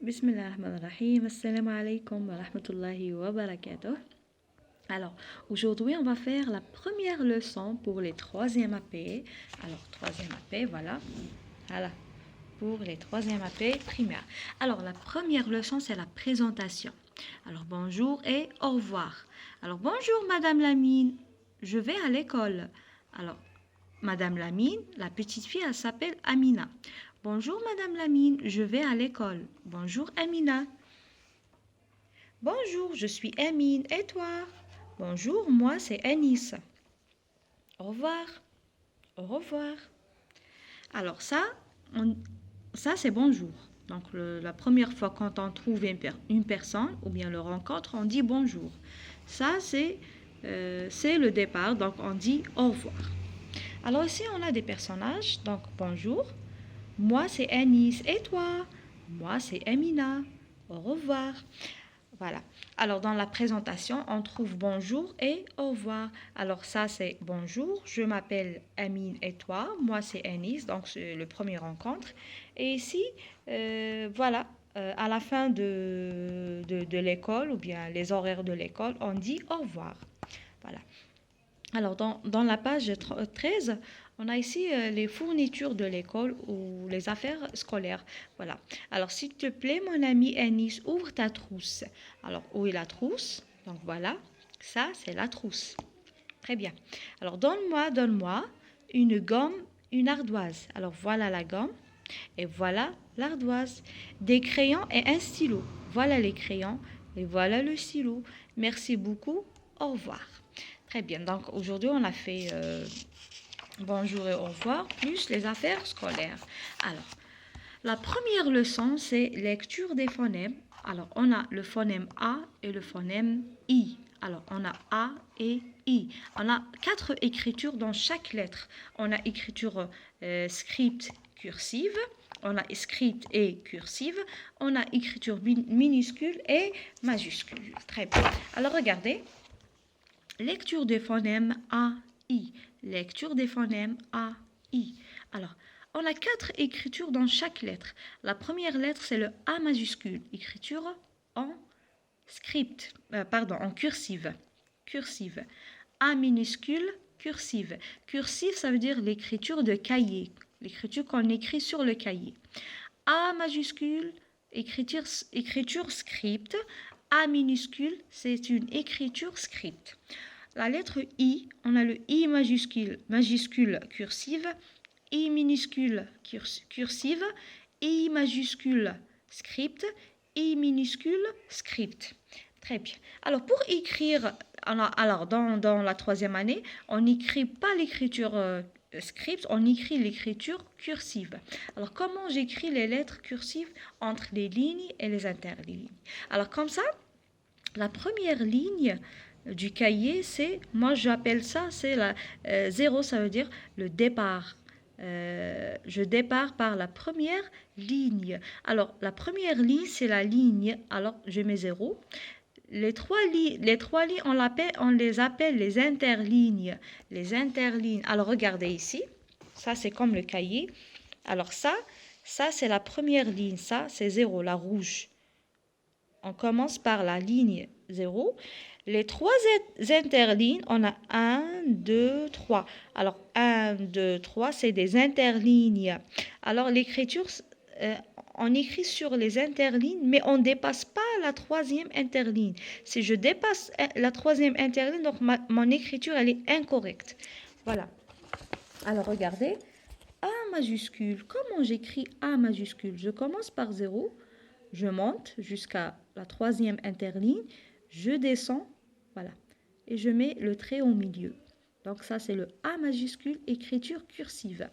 Bismillahirrahmanirrahim. Assalamu alaikum wa rahmatullahi wa barakatuh. Alors, aujourd'hui, on va faire la première leçon pour les troisième AP. Alors, troisième AP, voilà. Voilà, pour les troisième AP primaires. Alors, la première leçon, c'est la présentation. Alors, bonjour et au revoir. Alors, bonjour, Madame Lamine. Je vais à l'école. Alors, Madame Lamine, la petite fille, elle s'appelle Amina. Bonjour, Madame Lamine, je vais à l'école. Bonjour, Amina. Bonjour, je suis Amine. Et toi? Bonjour, moi, c'est Anis. Au revoir. Au revoir. Alors, ça c'est bonjour. Donc, la première fois quand on trouve une personne ou bien le rencontre, on dit bonjour. Ça, c'est le départ. Donc, on dit au revoir. Alors, ici, on a des personnages. Donc, bonjour. Moi, c'est Anis. Et toi? Moi, c'est Amina. Au revoir. Voilà. Alors, dans la présentation, on trouve bonjour et au revoir. Alors, ça, c'est bonjour. Je m'appelle Amine et toi? Moi, c'est Anis. Donc, c'est le premier rencontre. Et ici, voilà. À la fin de l'école ou bien les horaires de l'école, on dit au revoir. Voilà. Alors, dans la page 13, on a ici les fournitures de l'école ou les affaires scolaires. Voilà. Alors, s'il te plaît, mon ami Anis, ouvre ta trousse. Alors, où est la trousse? Donc, voilà. Ça, c'est la trousse. Très bien. Alors, donne-moi une gomme, une ardoise. Alors, voilà la gomme et voilà l'ardoise. Des crayons et un stylo. Voilà les crayons et voilà le stylo. Merci beaucoup. Au revoir. Très bien. Donc, aujourd'hui, on a fait bonjour et au revoir, plus les affaires scolaires. Alors, la première leçon, c'est lecture des phonèmes. Alors, on a le phonème A et le phonème I. Alors, on a A et I. On a 4 écritures dans chaque lettre. On a écriture script cursive. On a script et cursive. On a écriture minuscule et majuscule. Très bien. Alors, regardez. Lecture des phonèmes A, I. Lecture des phonèmes A, I. Alors, on a 4 écritures dans chaque lettre. La première lettre, c'est le A majuscule. Écriture en script, en cursive. Cursive. A minuscule, cursive. Cursive, ça veut dire l'écriture de cahier. L'écriture qu'on écrit sur le cahier. A majuscule, écriture script. A minuscule, c'est une écriture script. La lettre I, on a le I majuscule cursive, I minuscule cursive, I majuscule script, I minuscule script. Très bien. Alors, pour écrire, dans la troisième année, on n'écrit pas l'écriture script, on écrit l'écriture cursive. Alors, comment j'écris les lettres cursives entre les lignes et les interlignes? Alors, comme ça, la première ligne du cahier, moi j'appelle ça, c'est la 0, ça veut dire le départ. Je départ par la première ligne. Alors, la première ligne, c'est la ligne. Alors, je mets 0. Les trois lignes, on les appelle les interlignes. Les interlignes. Alors, regardez ici. Ça, c'est comme le cahier. Alors, ça c'est la première ligne. Ça, c'est 0, la rouge. On commence par la ligne 0. Les 3 interlignes, on a 1, 2, 3. Alors, 1, 2, 3, c'est des interlignes. Alors, l'écriture, on écrit sur les interlignes, mais on ne dépasse pas la 3e interligne. Si je dépasse la 3e interligne, donc mon écriture, elle est incorrecte. Voilà. Alors, regardez. A majuscule. Comment j'écris A majuscule? Je commence par 0. Je monte jusqu'à la 3e interligne. Je descends. Voilà. Et je mets le trait au milieu. Donc ça, c'est le A majuscule, écriture cursive.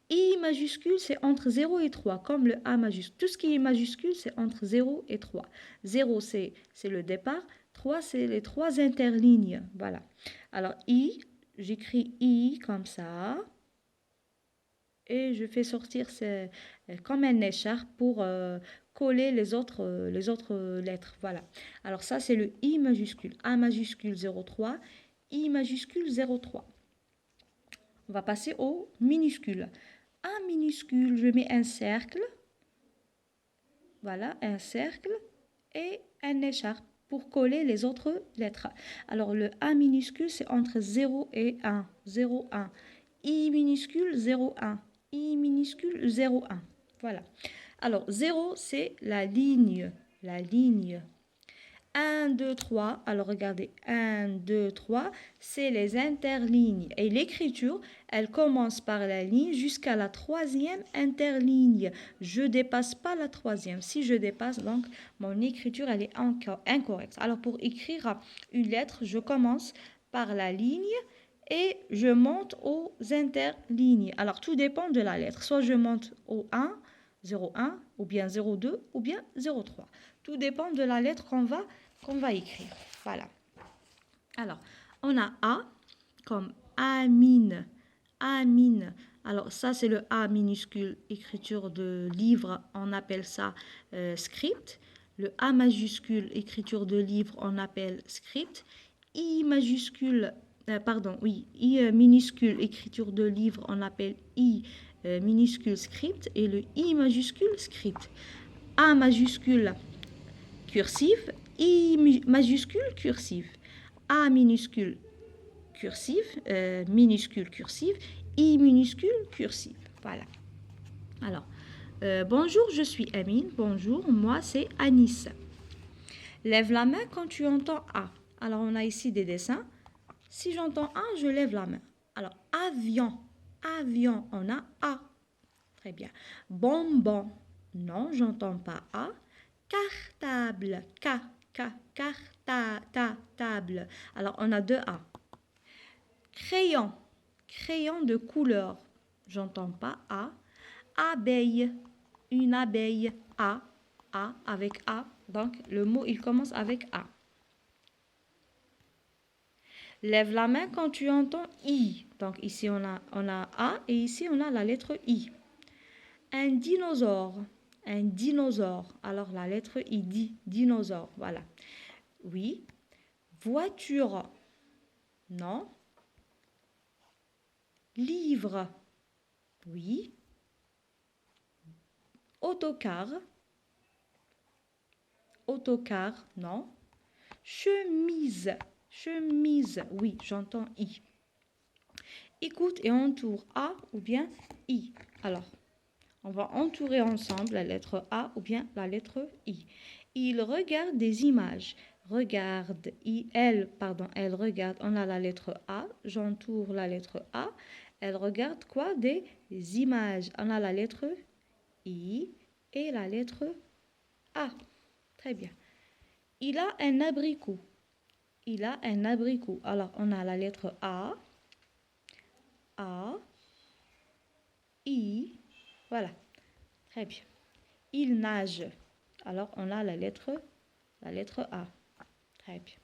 I majuscule, c'est entre 0 et 3, comme le A majuscule. Tout ce qui est majuscule, c'est entre 0 et 3. 0, c'est le départ. 3, c'est les 3 interlignes. Voilà. Alors, I, j'écris I comme ça. Et je fais sortir comme un écharpe pour coller les autres lettres. Voilà. Alors ça, c'est le I majuscule. A majuscule 0,3, I majuscule 0,3. On va passer au minuscule. A minuscule, je mets un cercle. voilà, un cercle et un écharpe pour coller les autres lettres. Alors, le A minuscule, c'est entre 0 et 1. 0, 1. I minuscule, 0, 1. I minuscule, 0, 1. Voilà. Alors, 0, c'est la ligne. La ligne. 1, 2, 3. Alors, regardez. 1, 2, 3, c'est les interlignes. Et l'écriture, elle commence par la ligne jusqu'à la troisième interligne. Je ne dépasse pas la troisième. Si je dépasse, donc, mon écriture, elle est incorrecte. Alors, pour écrire une lettre, je commence par la ligne et je monte aux interlignes. Alors, tout dépend de la lettre. Soit je monte au 1, 0,1, ou bien 0,2, ou bien 0,3. Tout dépend de la lettre qu'on va écrire. Voilà. Alors, on a A comme Amine. Amine. Alors, ça, c'est le A minuscule, écriture de livre, on appelle ça script. Le A majuscule, écriture de livre, on appelle script. I majuscule, I minuscule, écriture de livre, on appelle I minuscule script. Et le I majuscule, script. A majuscule, cursive. I majuscule, cursive. A minuscule, cursive, minuscule, cursive. I minuscule, cursive. Voilà. Alors, bonjour, je suis Amine. Bonjour, moi c'est Anis. Lève la main quand tu entends A. Alors, on a ici des dessins. Si j'entends A, je lève la main. Alors, avion. Avion, on a A. Très bien. Bonbon. Non, j'entends pas A. Cartable. Table. Alors, on a deux A. Crayon. Crayon de couleur. J'entends pas A. Abeille. Une abeille. A avec A. Donc, le mot, il commence avec A. Lève la main quand tu entends I. Donc, ici, on a A et ici, on a la lettre I. Un dinosaure. Un dinosaure. Alors, la lettre I dit dinosaure. Voilà. Oui. Voiture. Non. Livre. Oui. Autocar. Autocar. Non. Chemise. Chemise. Oui, j'entends I. Écoute et entoure A ou bien I. Alors, on va entourer ensemble la lettre A ou bien la lettre I. Il regarde des images. Regarde, elle regarde. On a la lettre A. J'entoure la lettre A. Elle regarde quoi? Des images. On a la lettre I et la lettre A. Très bien. Il a un abricot. Il a un abricot. Alors, on a la lettre A, I. Voilà. Très bien. Il nage. Alors, on a la lettre A. Très bien.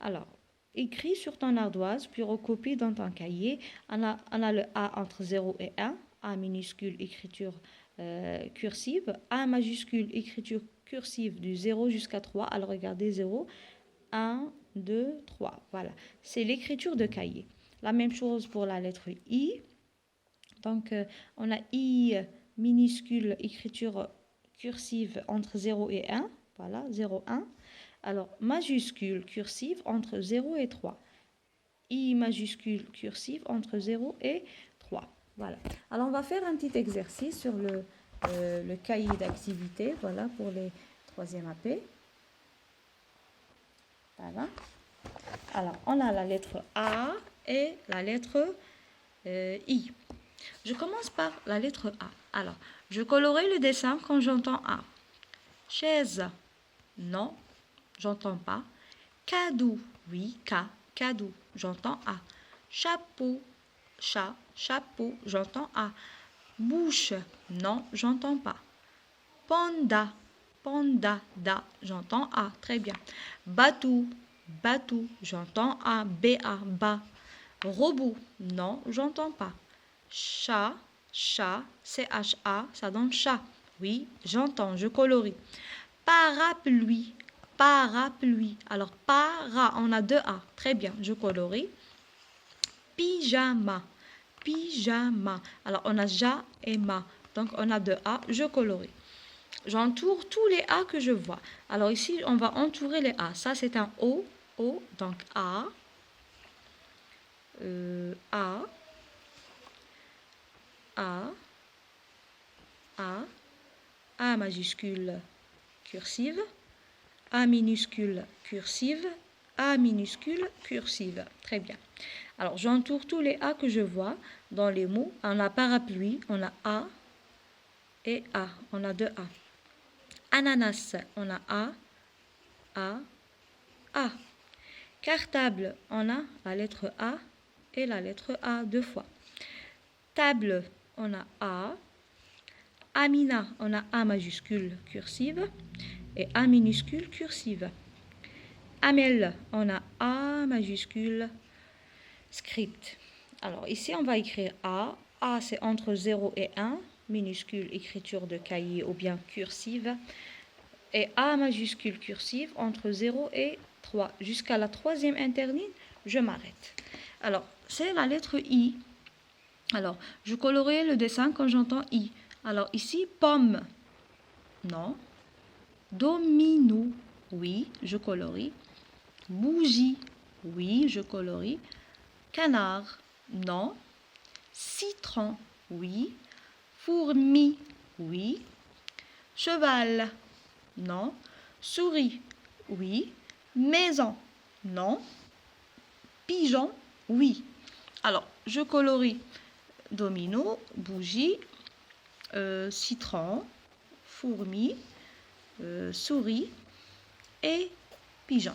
Alors, écris sur ton ardoise, puis recopie dans ton cahier. On a le A entre 0 et 1. A minuscule, écriture cursive. A majuscule, écriture cursive du 0 jusqu'à 3. Alors, regardez 0, 1, 2, 3. Voilà. C'est l'écriture de cahier. La même chose pour la lettre I. Donc, on a I minuscule, écriture cursive entre 0 et 1. Voilà, 0, 1. Alors, majuscule cursive entre 0 et 3. I majuscule cursive entre 0 et 3. Voilà. Alors, on va faire un petit exercice sur le cahier d'activité. Voilà, pour les 3e AP. Voilà. Alors, on a la lettre A et la lettre I. Je commence par la lettre A. Alors, je colorie le dessin quand j'entends A. Chaise. Non, j'entends pas. Cadeau. Oui, cadeau. J'entends A. Chapeau. Chapeau. J'entends A. Bouche. Non, j'entends pas. Panda. Da. J'entends A. Très bien. Bateau. J'entends A. Bas. Robot. Non, j'entends pas. Chat. CHA. Ça donne chat. Oui, j'entends. Je colorie. Parapluie. Alors, on a 2 A. Très bien, je colorie. Pyjama. Alors, on a ja et ma. Donc, on a 2 A. Je colorie. j'entoure tous les A que je vois. Alors ici, on va entourer les A. Ça, c'est un O, donc A, A, A, A majuscule cursive, A minuscule cursive, A minuscule cursive. Très bien. Alors, j'entoure tous les A que je vois dans les mots. On a parapluie, on a A et A. On a deux A. Ananas, on a A, A. Cartable, on a la lettre A et la lettre A deux fois. Table, on a A. Amina, on a A majuscule cursive et A minuscule cursive. Amel, on a A majuscule script. Alors ici, on va écrire A. A, c'est entre 0 et 1, minuscule écriture de cahier ou bien cursive. Et A majuscule cursive entre 0 et 3. Jusqu'à la troisième interligne, je m'arrête. Alors, c'est la lettre I. Alors, je colorie le dessin quand j'entends I. Alors ici, pomme, non. Domino, oui, je colorie. Bougie, oui, je colorie. Canard, non. Citron, oui. Fourmi, oui. Cheval, non. Souris, oui. Maison, non. Pigeon, oui. Alors, je colorie domino, bougie, citron, fourmi, souris et pigeon.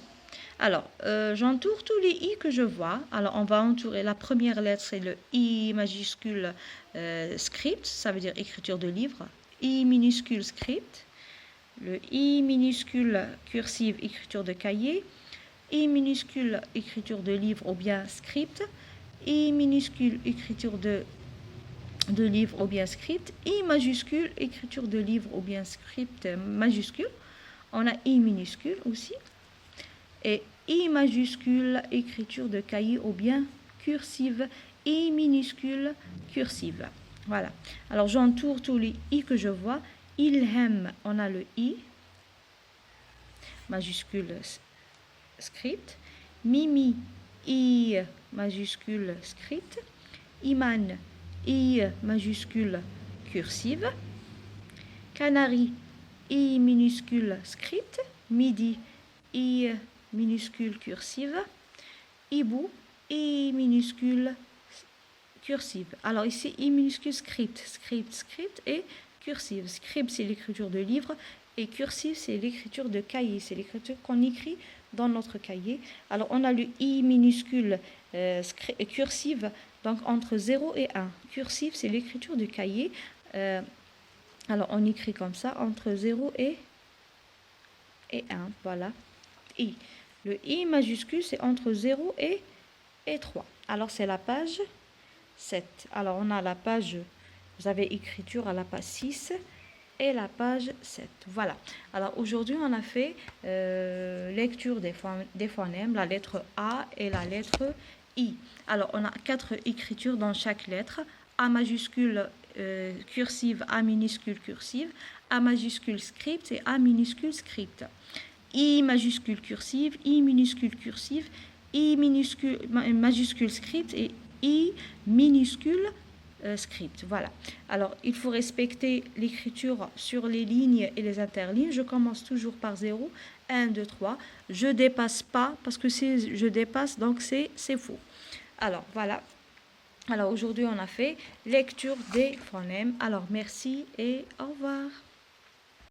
Alors, j'entoure tous les I que je vois. Alors, on va entourer la première lettre, c'est le I majuscule script, ça veut dire écriture de livre. I minuscule script. Le I minuscule cursive, écriture de cahier. I minuscule écriture de livre ou bien script. I minuscule écriture de livre ou bien script. I majuscule écriture de livre ou bien script majuscule. On a I minuscule aussi. Et I majuscule écriture de cahier ou bien cursive. I minuscule cursive. Voilà. Alors j'entoure tous les I que je vois. Ilhem, on a le I majuscule script. Mimi, I majuscule script. Iman, I majuscule cursive. Canari, I minuscule script. Midi, I minuscule cursive. Hibou, I minuscule cursive. Alors ici, I minuscule script et cursive. Script, c'est l'écriture de livre et cursive, c'est l'écriture de cahier. C'est l'écriture qu'on écrit dans notre cahier. Alors on a le I minuscule cursive, donc entre 0 et 1. Cursive, c'est l'écriture de cahier. Alors on écrit comme ça, entre 0 et 1. Voilà. I. Le I majuscule, c'est entre 0 et 3. Alors c'est la page 7. Alors on a la page, vous avez écriture à la page 6 et la page 7. Voilà. Alors aujourd'hui on a fait lecture des phonèmes, la lettre A et la lettre I. Alors on a 4 écritures dans chaque lettre. A majuscule cursive, A minuscule cursive, A majuscule script et A minuscule script. I majuscule cursive, I minuscule cursive, I minuscule majuscule script et I minuscule script. Voilà. Alors, il faut respecter l'écriture sur les lignes et les interlignes. Je commence toujours par 0, 1, 2, 3. Je dépasse pas parce que si je dépasse, donc c'est faux. Alors, voilà. Alors, aujourd'hui, on a fait lecture des phonèmes. Alors, merci et au revoir.